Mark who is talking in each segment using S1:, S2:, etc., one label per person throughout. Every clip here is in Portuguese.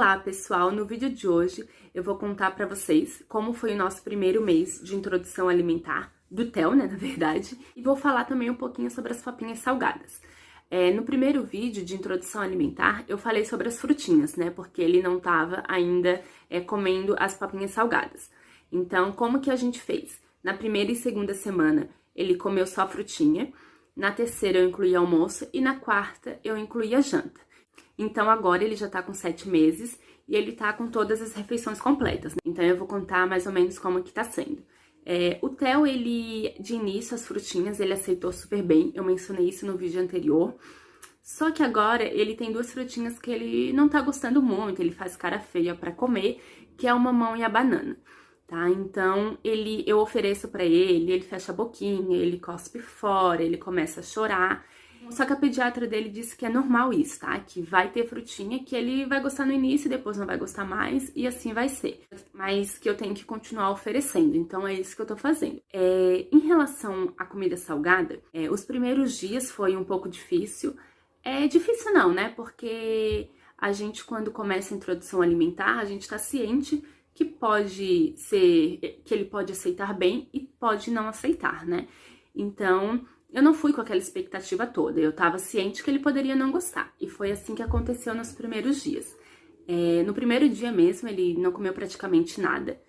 S1: Olá pessoal, no vídeo de hoje eu vou contar pra vocês como foi o nosso primeiro mês de introdução alimentar, do Theo, né, na verdade, e vou falar também um pouquinho sobre as papinhas salgadas. No primeiro vídeo de introdução alimentar eu falei sobre as frutinhas, né, porque ele não tava ainda comendo as papinhas salgadas. Então, como que a gente fez? Na primeira e segunda semana ele comeu só a frutinha, na terceira eu incluí almoço e na quarta eu incluí a janta. Então, agora ele já tá com 7 meses e ele tá com todas as refeições completas, né? Então, eu vou contar mais ou menos como que tá sendo. O Theo, ele, de início, as frutinhas, ele aceitou super bem. Eu mencionei isso no vídeo anterior. Só que agora, ele tem duas frutinhas que ele não tá gostando muito, ele faz cara feia pra comer, que é o mamão e a banana, tá? Então, eu ofereço pra ele fecha a boquinha, ele cospe fora, ele começa a chorar. Só que a pediatra dele disse que é normal isso, tá? Que vai ter frutinha que ele vai gostar no início e depois não vai gostar mais, e assim vai ser. Mas que eu tenho que continuar oferecendo, então é isso que eu tô fazendo. Em relação à comida salgada, os primeiros dias foi um pouco difícil. Difícil não, né? Porque a gente, quando começa a introdução alimentar, a gente tá ciente que pode ser, que ele pode aceitar bem e pode não aceitar, né? Então, eu não fui com aquela expectativa toda, eu tava ciente que ele poderia não gostar. E foi assim que aconteceu nos primeiros dias. No primeiro dia mesmo, ele não comeu praticamente nada.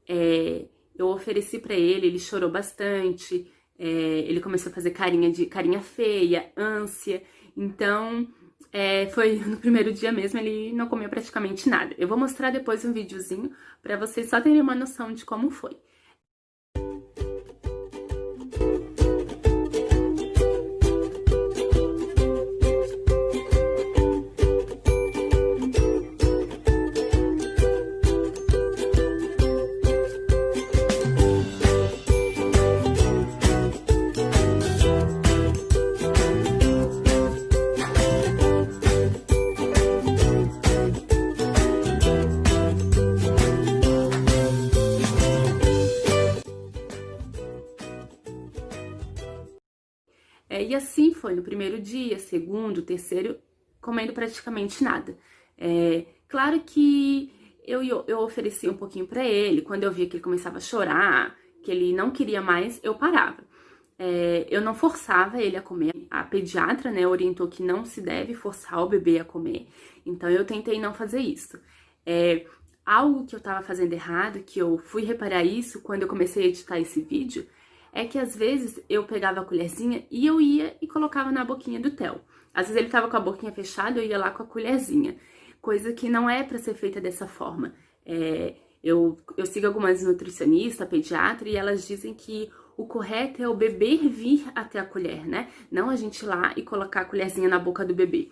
S1: Eu ofereci pra ele chorou bastante, ele começou a fazer carinha feia, ânsia. Então, foi no primeiro dia mesmo, ele não comeu praticamente nada. Eu vou mostrar depois um videozinho pra vocês só terem uma noção de como foi. E assim foi no primeiro dia, segundo, terceiro, comendo praticamente nada. Claro que eu oferecia um pouquinho pra ele, quando eu via que ele começava a chorar, que ele não queria mais, eu parava. Eu não forçava ele a comer. A pediatra, né, orientou que não se deve forçar o bebê a comer, então eu tentei não fazer isso. Algo que eu tava fazendo errado, que eu fui reparar isso quando eu comecei a editar esse vídeo, é que às vezes eu pegava a colherzinha e eu ia e colocava na boquinha do Theo. Às vezes ele tava com a boquinha fechada, eu ia lá com a colherzinha. Coisa que não é pra ser feita dessa forma. Eu sigo algumas nutricionistas, pediatra, e elas dizem que o correto é o bebê vir até a colher, né? Não a gente ir lá e colocar a colherzinha na boca do bebê.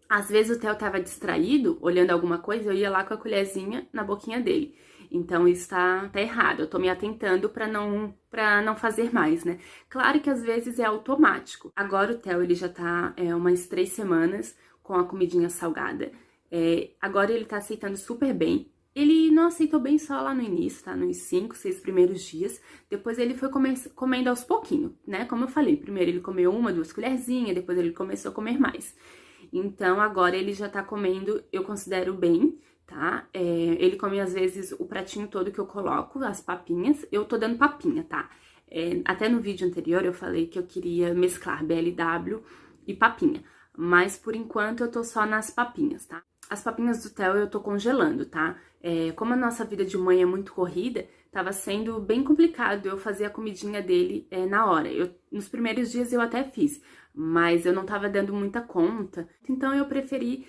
S1: Às vezes o Theo tava distraído, olhando alguma coisa, eu ia lá com a colherzinha na boquinha dele. Então, isso tá errado. Eu tô me atentando pra não fazer mais, né? Claro que às vezes é automático. Agora o Theo, ele já tá umas 3 semanas com a comidinha salgada. Agora ele tá aceitando super bem. Ele não aceitou bem só lá no início, tá? Nos 5, 6 primeiros dias. Depois ele foi comendo aos pouquinhos, né? Como eu falei, primeiro ele comeu 1, 2 colherzinhas, depois ele começou a comer mais. Então, agora ele já tá comendo, eu considero bem, tá? Ele come, às vezes, o pratinho todo que eu coloco, as papinhas. Eu tô dando papinha, tá? Até no vídeo anterior eu falei que eu queria mesclar BLW e papinha. Mas, por enquanto, eu tô só nas papinhas, tá? As papinhas do Theo eu tô congelando, tá? Como a nossa vida de mãe é muito corrida, tava sendo bem complicado eu fazer a comidinha dele na hora. Nos primeiros dias eu até fiz, mas eu não tava dando muita conta. Então, eu preferi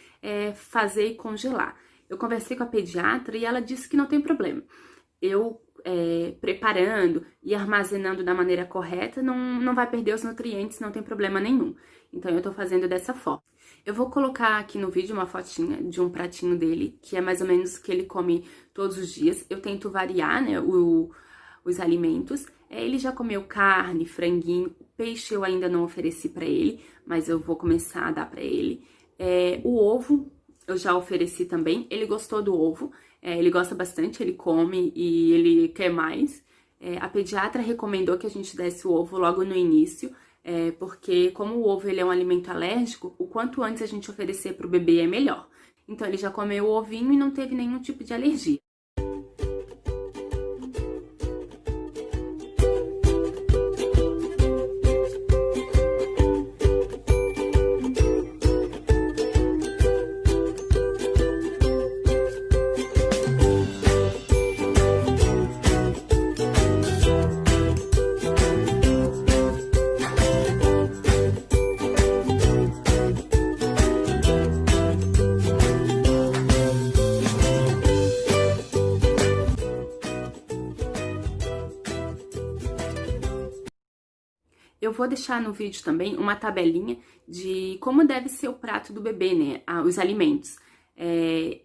S1: fazer e congelar. Eu conversei com a pediatra e ela disse que não tem problema. Eu preparando e armazenando da maneira correta, não vai perder os nutrientes, não tem problema nenhum. Então, eu tô fazendo dessa forma. Eu vou colocar aqui no vídeo uma fotinha de um pratinho dele, que é mais ou menos o que ele come todos os dias. Eu tento variar, né, os alimentos. Ele já comeu carne, franguinho, peixe eu ainda não ofereci pra ele, mas eu vou começar a dar pra ele. O ovo eu já ofereci também, ele gostou do ovo, ele gosta bastante, ele come e ele quer mais. A pediatra recomendou que a gente desse o ovo logo no início, porque como o ovo ele é um alimento alérgico, o quanto antes a gente oferecer pro bebê é melhor. então ele já comeu o ovinho e não teve nenhum tipo de alergia. Eu vou deixar no vídeo também uma tabelinha de como deve ser o prato do bebê, né? Os alimentos.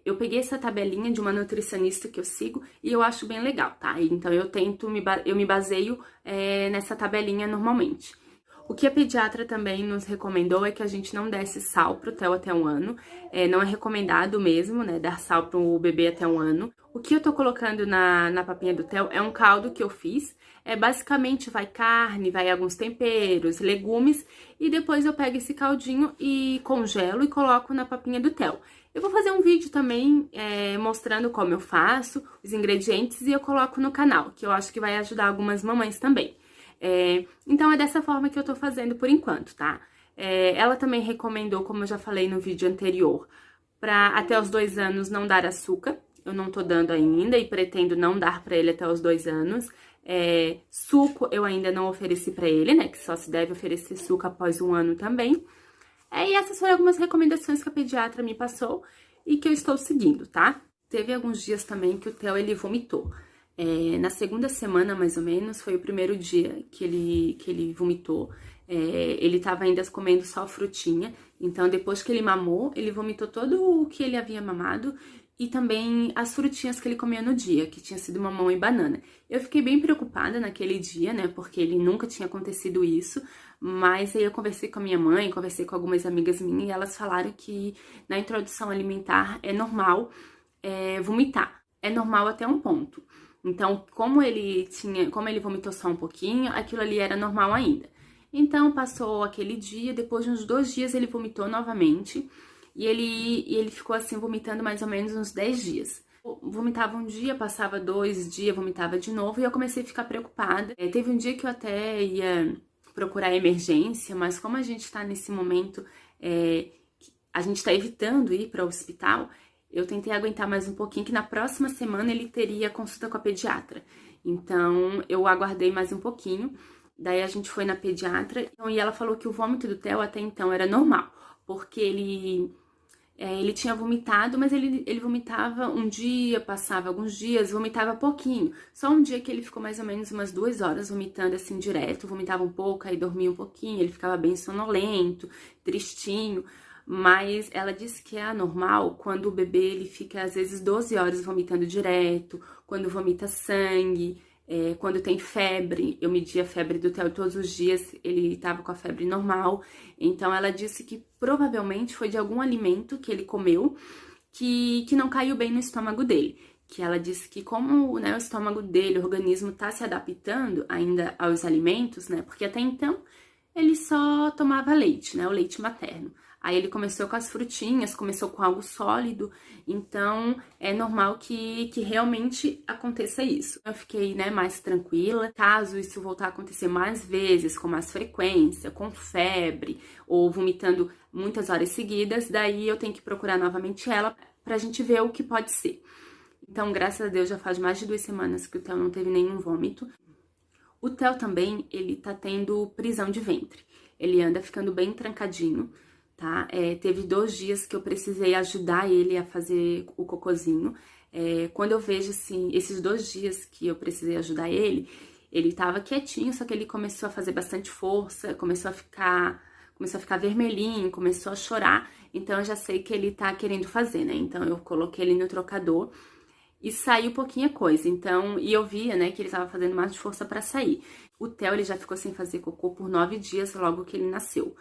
S1: Eu peguei essa tabelinha de uma nutricionista que eu sigo e eu acho bem legal, tá? Então eu me baseio nessa tabelinha normalmente. O que a pediatra também nos recomendou é que a gente não desse sal pro Theo até 1 ano. Não é recomendado mesmo, né, dar sal pro bebê até 1 ano. O que eu tô colocando na papinha do Theo é um caldo que eu fiz. Basicamente vai carne, vai alguns temperos, legumes. E depois eu pego esse caldinho e congelo e coloco na papinha do Theo. Eu vou fazer um vídeo também mostrando como eu faço, os ingredientes, e eu coloco no canal, que eu acho que vai ajudar algumas mamães também. Então é dessa forma que eu tô fazendo por enquanto, tá? Ela também recomendou, como eu já falei no vídeo anterior, pra até os 2 anos não dar açúcar. Eu não tô dando ainda e pretendo não dar pra ele até os 2 anos. Suco eu ainda não ofereci pra ele, né? Que só se deve oferecer suco após 1 ano também. E essas foram algumas recomendações que a pediatra me passou e que eu estou seguindo, tá? Teve alguns dias também que o Theo, ele vomitou. Na segunda semana, mais ou menos, foi o primeiro dia que ele vomitou. Ele tava ainda comendo só frutinha, então depois que ele mamou, ele vomitou todo o que ele havia mamado e também as frutinhas que ele comia no dia, que tinha sido mamão e banana. Eu fiquei bem preocupada naquele dia, né, porque ele nunca tinha acontecido isso, mas aí eu conversei com a minha mãe, conversei com algumas amigas minhas e elas falaram que na introdução alimentar é normal vomitar. É normal até um ponto. Então, como ele vomitou só um pouquinho, aquilo ali era normal ainda. Então, passou aquele dia, depois de uns 2 dias ele vomitou novamente, e ele ficou assim, vomitando mais ou menos uns 10 dias. Vomitava um dia, passava 2 dias, vomitava de novo, e eu comecei a ficar preocupada. Teve um dia que eu até ia procurar emergência, mas como a gente tá nesse momento, a gente tá evitando ir para o hospital, eu tentei aguentar mais um pouquinho, que na próxima semana ele teria consulta com a pediatra. Então, eu aguardei mais um pouquinho. Daí a gente foi na pediatra e ela falou que o vômito do Theo até então era normal, porque ele tinha vomitado, mas ele vomitava um dia, passava alguns dias, vomitava pouquinho. Só um dia que ele ficou mais ou menos umas 2 horas vomitando assim direto, vomitava um pouco, aí dormia um pouquinho, ele ficava bem sonolento, tristinho. Mas ela disse que é anormal quando o bebê ele fica às vezes 12 horas vomitando direto, quando vomita sangue, quando tem febre. Eu medi a febre do Theo todos os dias, ele estava com a febre normal. Então ela disse que provavelmente foi de algum alimento que ele comeu que não caiu bem no estômago dele. Que ela disse que como, né, o estômago dele, o organismo tá se adaptando ainda aos alimentos, né? Porque até então ele só tomava leite, né, o leite materno. Aí ele começou com as frutinhas, começou com algo sólido, então é normal que realmente aconteça isso. Eu fiquei, né, mais tranquila. Caso isso voltar a acontecer mais vezes, com mais frequência, com febre, ou vomitando muitas horas seguidas, daí eu tenho que procurar novamente ela pra gente ver o que pode ser. Então, graças a Deus, já faz mais de 2 semanas que o Theo não teve nenhum vômito. O Theo também, ele tá tendo prisão de ventre. Ele anda ficando bem trancadinho, tá? Teve 2 dias que eu precisei ajudar ele a fazer o cocôzinho. Quando eu vejo, assim, esses 2 dias que eu precisei ajudar ele tava quietinho, só que ele começou a fazer bastante força, começou a ficar vermelhinho, começou a chorar. Então, eu já sei que ele tá querendo fazer, né? Então, eu coloquei ele no trocador e saiu pouquinha coisa. Então, e eu via, né, que ele tava fazendo mais de força pra sair. O Theo, ele já ficou sem fazer cocô por 9 dias logo que ele nasceu.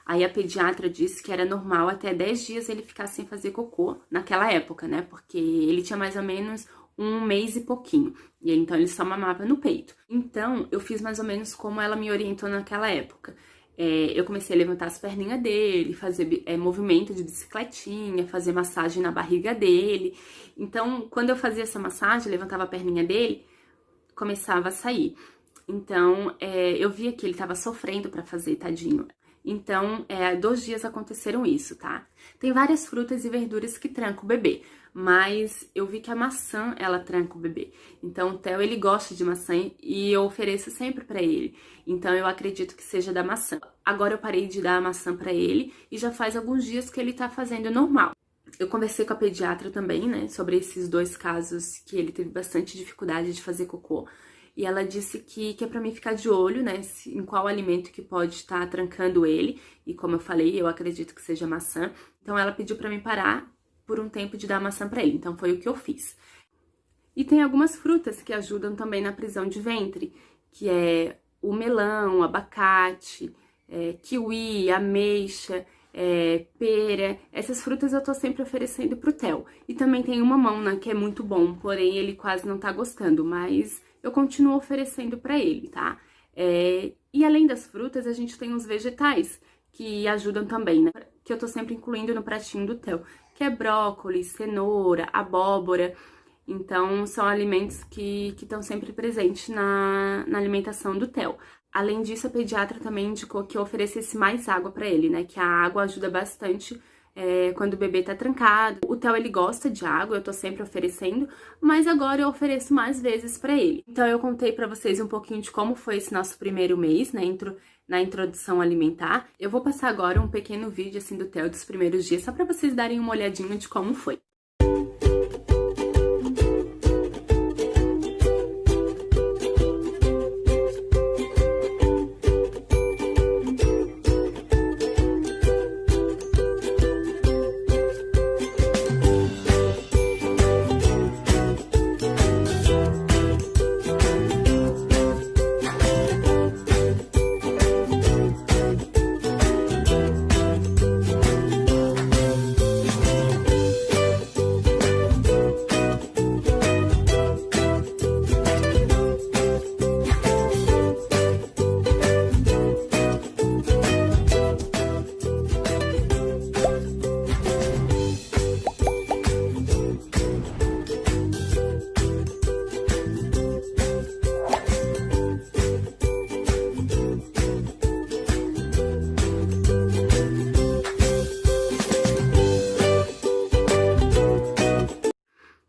S1: Aí a pediatra disse que era normal até 10 dias ele ficar sem fazer cocô naquela época, né? Porque ele tinha mais ou menos 1 mês e pouquinho. E então ele só mamava no peito. Então, eu fiz mais ou menos como ela me orientou naquela época. Eu comecei a levantar as perninhas dele, fazer movimento de bicicletinha, fazer massagem na barriga dele. Então, quando eu fazia essa massagem, levantava a perninha dele, começava a sair. Então, eu via que ele tava sofrendo pra fazer, tadinho. Então, 2 dias aconteceram isso, tá? Tem várias frutas e verduras que trancam o bebê, mas eu vi que a maçã, ela tranca o bebê. Então, o Theo, ele gosta de maçã e eu ofereço sempre pra ele. Então, eu acredito que seja da maçã. Agora eu parei de dar a maçã pra ele e já faz alguns dias que ele tá fazendo normal. Eu conversei com a pediatra também, né, sobre esses 2 casos que ele teve bastante dificuldade de fazer cocô. E ela disse que é pra mim ficar de olho, né, em qual alimento que pode estar trancando ele. E como eu falei, eu acredito que seja maçã. Então ela pediu pra mim parar por um tempo de dar maçã pra ele. Então foi o que eu fiz. E tem algumas frutas que ajudam também na prisão de ventre, que é o melão, o abacate, kiwi, ameixa, pera. Essas frutas eu tô sempre oferecendo pro Theo. E também tem o mamão, né, que é muito bom, porém ele quase não tá gostando, mas eu continuo oferecendo pra ele, tá? E além das frutas, a gente tem os vegetais, que ajudam também, né? Que eu tô sempre incluindo no pratinho do Theo, que é brócolis, cenoura, abóbora. Então, são alimentos que estão sempre presentes na alimentação do Theo. Além disso, a pediatra também indicou que eu oferecesse mais água pra ele, né? Que a água ajuda bastante quando o bebê tá trancado. O Theo, ele gosta de água, eu tô sempre oferecendo, mas agora eu ofereço mais vezes pra ele. Então, eu contei pra vocês um pouquinho de como foi esse nosso primeiro mês, né? Na introdução alimentar. Eu vou passar agora um pequeno vídeo, assim, do Theo dos primeiros dias, só pra vocês darem uma olhadinha de como foi.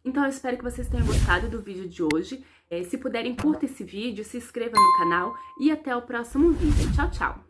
S1: Então eu espero que vocês tenham gostado do vídeo de hoje. Se puderem, curta esse vídeo, se inscreva no canal e até o próximo vídeo. Tchau, tchau!